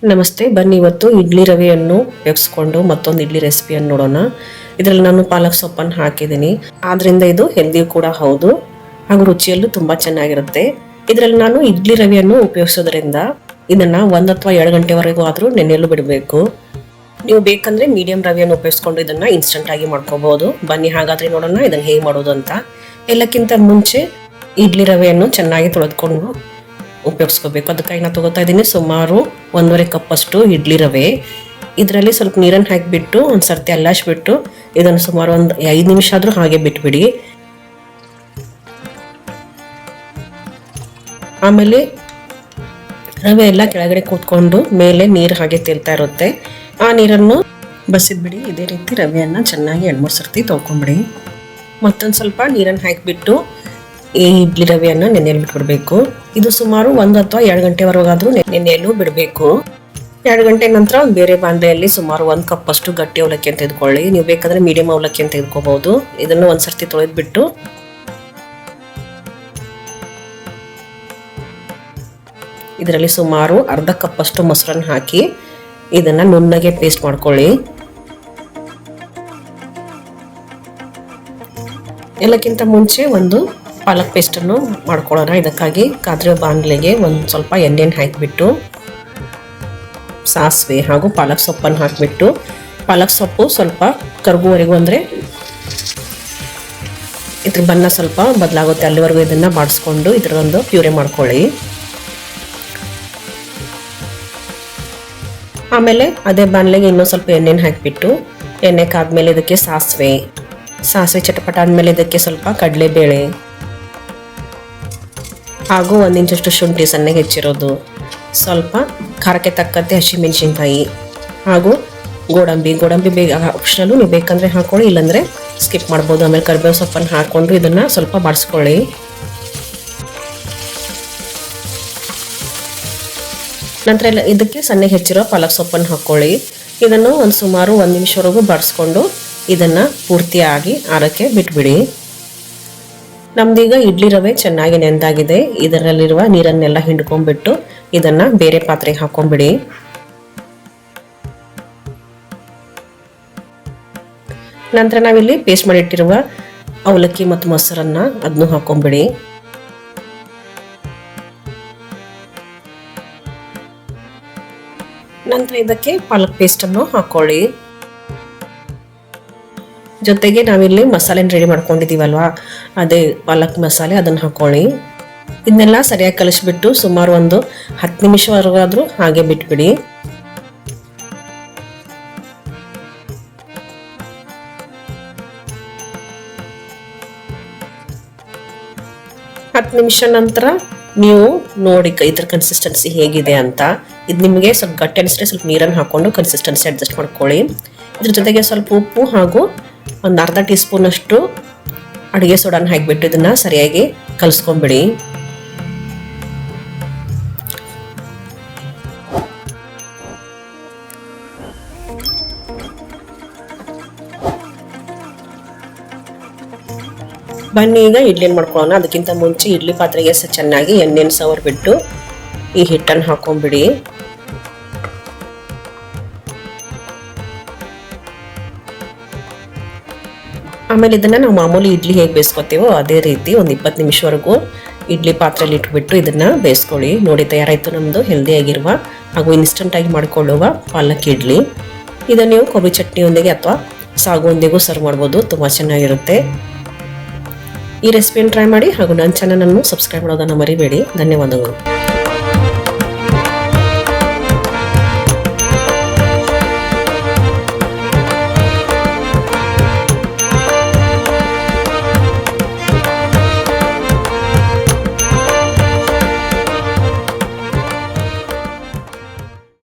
ನಮಸ್ತೆ, ಬನ್ನಿ ಇವತ್ತು ಇಡ್ಲಿ ರವೆಯನ್ನು ಉಪಯೋಗಿಸ್ಕೊಂಡು ಮತ್ತೊಂದು ಇಡ್ಲಿ ರೆಸಿಪಿಯನ್ನು ನೋಡೋಣ. ಇದರಲ್ಲಿ ನಾನು ಪಾಲಕ್ ಸೊಪ್ಪನ್ನು ಹಾಕಿದ್ದೀನಿ. ಆದ್ರಿಂದ ಇದು ಹೆಲ್ದಿ ಕೂಡ ಹೌದು ಹಾಗೂ ರುಚಿಯಲ್ಲೂ ತುಂಬಾ ಚೆನ್ನಾಗಿರುತ್ತೆ. ಇದರಲ್ಲಿ ನಾನು ಇಡ್ಲಿ ರವೆಯನ್ನು ಉಪಯೋಗಿಸೋದ್ರಿಂದ ಇದನ್ನ 1 ಅಥವಾ 2 ಗಂಟೆವರೆಗೂ ಆದ್ರೂ ನೆನೆಯಲು ಬಿಡಬೇಕು. ನೀವು ಬೇಕಂದ್ರೆ ಮೀಡಿಯಂ ರವೆಯನ್ನು ಉಪಯೋಗಿಸ್ಕೊಂಡು ಇದನ್ನ ಇನ್ಸ್ಟೆಂಟ್ ಆಗಿ ಮಾಡ್ಕೋಬಹುದು. ಬನ್ನಿ ಹಾಗಾದ್ರೆ ನೋಡೋಣ ಇದನ್ನ ಹೇಗೆ ಮಾಡೋದು ಅಂತ. ಎಲ್ಲಕ್ಕಿಂತ ಮುಂಚೆ ಇಡ್ಲಿ ರವೆಯನ್ನು ಚೆನ್ನಾಗಿ ತೊಳೆದುಕೊಂಡು ಉಪಯೋಗಿಸ್ಕೋಬೇಕು. ಅದಕ್ಕಾಗಿ ನಾನು ತಗೋತಾ ಇದ್ದೀನಿ ಸುಮಾರು 1.5 ಕಪ್ ಅಷ್ಟು ಇಡ್ಲಿ ರವೆ. ಇದರಲ್ಲಿ ಸ್ವಲ್ಪ ನೀರನ್ನು ಹಾಕಿಬಿಟ್ಟು ಒಂದು ಸರ್ತಿ ಅಲ್ಲಾಸ್ಬಿಟ್ಟು ಇದನ್ನು ಸುಮಾರು ಒಂದು 5 ನಿಮಿಷ ಆದರೂ ಹಾಗೆ ಬಿಟ್ಬಿಡಿ. ಆಮೇಲೆ ರವೆ ಎಲ್ಲ ಕೆಳಗಡೆ ಕೂತ್ಕೊಂಡು ಮೇಲೆ ನೀರು ಹಾಗೆ ತೇಲ್ತಾ ಇರುತ್ತೆ. ಆ ನೀರನ್ನು ಬಸಿದ್ಬಿಡಿ. ಇದೇ ರೀತಿ ರವೆಯನ್ನು ಚೆನ್ನಾಗಿ 2-3 ಸರ್ತಿ ತೊಳ್ಕೊಂಬಿಡಿ. ಮತ್ತೊಂದು ಸ್ವಲ್ಪ ನೀರನ್ನು ಹಾಕಿಬಿಟ್ಟು ಈ ಇಡ್ಲಿ ರವೆಯನ್ನು ನೆನೆಯಲು ಬಿಟ್ಬಿಡ್ಬೇಕು. ಇದು ಸುಮಾರು 1 ಅಥವಾ 2 ಗಂಟೆವರೆಗಾದ್ರೂ ನೆನೆಯಲು ಬಿಡಬೇಕು. 2 ಗಂಟೆ ನಂತರ ಬೇರೆ ಬಾಂಡೆಯಲ್ಲಿ ಸುಮಾರು 1 ಕಪ್ ಅಷ್ಟು ಗಟ್ಟಿ ಅವಲಕ್ಕಿ ಅಂತ ತೆಗೆದುಕೊಳ್ಳಿ. ನೀವು ಬೇಕಾದ್ರೆ ಮೀಡಿಯಂ ಅವಲಕ್ಕಿ ಅಂತ ತೆಗೆದುಕೋಬಹುದು. ಇದನ್ನು ಒಂದ್ಸರ್ತಿ ತೊಳೆದ್ಬಿಟ್ಟು ಇದರಲ್ಲಿ ಸುಮಾರು 1/2 ಕಪ್ ಅಷ್ಟು ಮೊಸರನ್ನು ಹಾಕಿ ಇದನ್ನ ನುಣ್ಣಗೆ ಪೇಸ್ಟ್ ಮಾಡ್ಕೊಳ್ಳಿ. ಎಲ್ಲಕ್ಕಿಂತ ಮುಂಚೆ ಒಂದು ಪಾಲಕ್ ಪೇಸ್ಟನ್ನು ಮಾಡ್ಕೊಳ್ಳೋಣ. ಇದಕ್ಕಾಗಿ ಕಾದ್ರೆ ಬಾಣಲೆಗೆ ಒಂದು ಸ್ವಲ್ಪ ಎಣ್ಣೆಯನ್ನು ಹಾಕಿಬಿಟ್ಟು ಸಾಸಿವೆ ಹಾಗೂ ಪಾಲಕ್ ಸೊಪ್ಪನ್ನು ಹಾಕಿಬಿಟ್ಟು ಪಾಲಕ್ ಸೊಪ್ಪು ಸ್ವಲ್ಪ ಕರಗುವವರೆಗೂ ಅಂದರೆ ಇದ್ರ ಬಣ್ಣ ಸ್ವಲ್ಪ ಬದಲಾಗುತ್ತೆ ಅಲ್ಲಿವರೆಗೂ ಇದನ್ನು ಬಾಡಿಸ್ಕೊಂಡು ಇದರೊಂದು ಪ್ಯೂರೆ ಮಾಡ್ಕೊಳ್ಳಿ. ಆಮೇಲೆ ಅದೇ ಬಾಣಲೆಗೆ ಇನ್ನೊಂದು ಸ್ವಲ್ಪ ಎಣ್ಣೆನ ಹಾಕಿಬಿಟ್ಟು ಎಣ್ಣೆ ಕಾದ್ಮೇಲೆ ಇದಕ್ಕೆ ಸಾಸಿವೆ ಚಟಪಟ ಆದಮೇಲೆ ಇದಕ್ಕೆ ಸ್ವಲ್ಪ ಕಡಲೆಬೇಳೆ ಹಾಗೂ 1 ಇಂಚಷ್ಟು ಶುಂಠಿ ಸಣ್ಣಗೆ ಹೆಚ್ಚಿರೋದು, ಸ್ವಲ್ಪ ಖಾರಕ್ಕೆ ತಕ್ಕಂತೆ ಹಸಿಮೆಣಸಿನ್ಕಾಯಿ ಹಾಗೂ ಗೋಡಂಬಿ ಬೇಗ ಆಪ್ಷನಲ್ಲು, ನೀವು ಬೇಕಂದರೆ ಹಾಕೊಳ್ಳಿ, ಇಲ್ಲಾಂದರೆ ಸ್ಕಿಪ್ ಮಾಡ್ಬೋದು. ಆಮೇಲೆ ಕರಿಬೇವು ಸೊಪ್ಪನ್ನು ಹಾಕ್ಕೊಂಡು ಇದನ್ನು ಸ್ವಲ್ಪ ಬಾಡಿಸ್ಕೊಳ್ಳಿ. ನಂತರ ಇದಕ್ಕೆ ಸಣ್ಣಗೆ ಹೆಚ್ಚಿರೋ ಪಾಲಕ್ ಸೊಪ್ಪನ್ನು ಹಾಕ್ಕೊಳ್ಳಿ. ಇದನ್ನು ಒಂದು ಸುಮಾರು 1 ನಿಮಿಷವರೆಗೂ ಬಾಡಿಸ್ಕೊಂಡು ಇದನ್ನು ಪೂರ್ತಿಯಾಗಿ ಆರಕ್ಕೆ ಬಿಟ್ಬಿಡಿ. ನಮ್ದೀಗ ಇಡ್ಲಿ ರವೆ ಚೆನ್ನಾಗಿ ನೆಂದಾಗಿದೆ. ಇದರಲ್ಲಿರುವ ನೀರನ್ನೆಲ್ಲ ಹಿಂಡ್ಕೊಂಡ್ಬಿಟ್ಟು ಇದನ್ನ ಬೇರೆ ಪಾತ್ರೆಗೆ ಹಾಕೊಂಡ್ಬಿಡಿ. ನಂತರ ನಾವಿಲ್ಲಿ ಪೇಸ್ಟ್ ಮಾಡಿಟ್ಟಿರುವ ಅವಲಕ್ಕಿ ಮತ್ತು ಮೊಸರನ್ನ ಅದನ್ನು ಹಾಕೊಂಡ್ಬಿಡಿ. ನಂತರ ಇದಕ್ಕೆ ಪಾಲಕ್ ಪೇಸ್ಟನ್ನು ಹಾಕೊಳ್ಳಿ. ಜೊತೆಗೆ ನಾವಿಲ್ಲಿ ಮಸಾಲೆ ರೆಡಿ ಮಾಡ್ಕೊಂಡಿದ್ದೀವಲ್ವಾ, ಅದೇ ಪಾಲಕ್ ಮಸಾಲೆ ಅದನ್ನು ಹಾಕೊಳ್ಳಿ. ಇದನ್ನೆಲ್ಲ ಸರಿಯಾಗಿ ಕಲಿಸ್ಬಿಟ್ಟು ಸುಮಾರು ಒಂದು 10 ನಿಮಿಷವರೆಗಾದ್ರೂ ಹಾಗೆ ಬಿಟ್ಬಿಡಿ. ನಿಮಿಷ ನಂತರ ನೀವು ನೋಡಿ ಇದ್ರ ಕನ್ಸಿಸ್ಟೆನ್ಸಿ ಹೇಗಿದೆ ಅಂತ. ಇದು ನಿಮಗೆ ಸ್ವಲ್ಪ ಗಟ್ಟಿ ಅನಿಸಿದ್ರೆ ಸ್ವಲ್ಪ ನೀರನ್ನು ಹಾಕೊಂಡು ಕನ್ಸಿಸ್ಟೆನ್ಸಿ ಅಡ್ಜಸ್ಟ್ ಮಾಡ್ಕೊಳ್ಳಿ. ಇದ್ರ ಜೊತೆಗೆ ಸ್ವಲ್ಪ ಉಪ್ಪು ಹಾಗೂ ಒಂದು ಅರ್ಧ ಟೀ ಸ್ಪೂನ್ ಅಷ್ಟು ಅಡುಗೆ ಸೋಡಾನ ಹಾಕಿಬಿಟ್ಟು ಇದನ್ನ ಸರಿಯಾಗಿ ಕಲಿಸ್ಕೊಂಡ್ಬಿಡಿ. ಬನ್ನಿ ಈಗ ಇಡ್ಲಿ ಮಾಡ್ಕೊಳ್ಳೋಣ. ಅದಕ್ಕಿಂತ ಮುಂಚೆ ಇಡ್ಲಿ ಪಾತ್ರೆಗೆ ಚೆನ್ನಾಗಿ ಎಣ್ಣೆನ ಸವರ್ಬಿಟ್ಟು ಈ ಹಿಟ್ಟನ್ನು ಹಾಕೊಂಡ್ಬಿಡಿ. ಆಮೇಲೆ ಇದನ್ನು ನಾವು ಮಾಮೂಲಿ ಇಡ್ಲಿ ಹೇಗೆ ಬೇಯಿಸ್ಕೊತೀವೋ ಅದೇ ರೀತಿ ಒಂದು 20 ನಿಮಿಷವರೆಗೂ ಇಡ್ಲಿ ಪಾತ್ರೆಯಲ್ಲಿ ಇಟ್ಬಿಟ್ಟು ಇದನ್ನು ಬೇಯಿಸ್ಕೊಳ್ಳಿ. ನೋಡಿ, ತಯಾರಾಯಿತು ನಮ್ಮದು ಹೆಲ್ದಿಯಾಗಿರುವ ಹಾಗೂ ಇನ್ಸ್ಟೆಂಟಾಗಿ ಮಾಡಿಕೊಳ್ಳುವ ಪಾಲಕ್ ಇಡ್ಲಿ. ಇದನ್ನು ನೀವು ಕೊಬ್ಬರಿ ಚಟ್ನಿಯೊಂದಿಗೆ ಅಥವಾ ಸಾಗುವೊಂದಿಗೂ ಸರ್ವ್ ಮಾಡ್ಬೋದು. ತುಂಬ ಚೆನ್ನಾಗಿರುತ್ತೆ. ಈ ರೆಸಿಪಿಯನ್ನು ಟ್ರೈ ಮಾಡಿ ಹಾಗೂ ನನ್ನ ಚಾನಲನ್ನು ಸಬ್ಸ್ಕ್ರೈಬ್ ಮಾಡೋದನ್ನು ಮರಿಬೇಡಿ. ಧನ್ಯವಾದಗಳು.